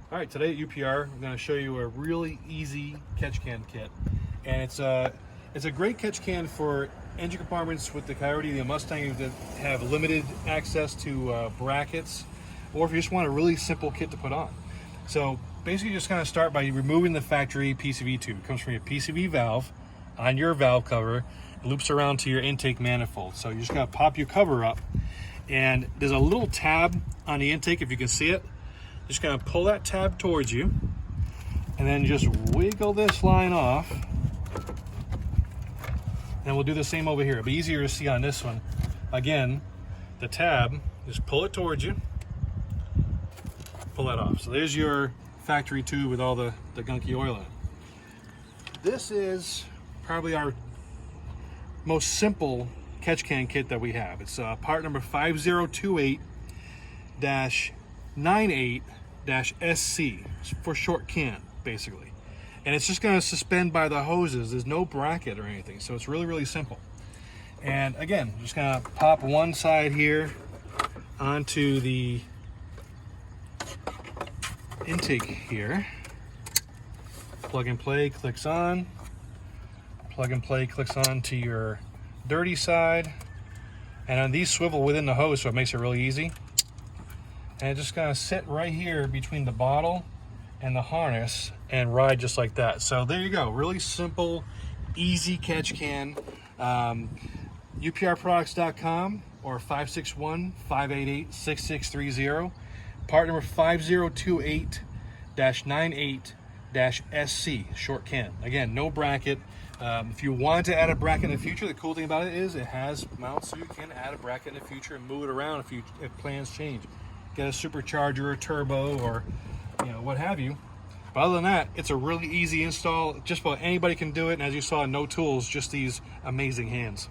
All right, today at UPR, I'm going to show you a really easy catch can kit, and it's a great catch can for engine compartments with the Coyote, the Mustang that have limited access to brackets, or if you just want a really simple kit to put on. So basically, you're just going to start by removing the factory PCV tube. It comes from your PCV valve on your valve cover, it loops around to your intake manifold. So you're just going to pop your cover up, and there's a little tab on the intake, if you can see it. Just gonna pull that tab towards you and then just wiggle this line off. And we'll do the same over here. It'll be easier to see on this one. Again, the tab, just pull it towards you, pull that off. So there's your factory tube with all the gunky oil in it. This is probably our most simple catch can kit that we have. It's part number 5028-98-SC for short can, basically. And it's just going to suspend by the hoses. There's no bracket or anything, so it's really, really simple. And again, just going to pop one side here onto the intake here. Plug and play clicks on. Plug and play clicks on to your dirty side. And then these swivel within the hose, so it makes it really easy. And it's just gonna sit right here between the bottle and the harness and ride just like that. So there you go, really simple, easy catch can. UPRproducts.com or 561-588-6630. Part number 5028-98-SC, short can. Again, no bracket. If you want to add a bracket in the future, the cool thing about it is it has mounts, so you can add a bracket in the future and move it around if plans change. Get a supercharger, a turbo, or what have you. But other than that, it's a really easy install. Just about anybody can do it, and as you saw, no tools, just these amazing hands.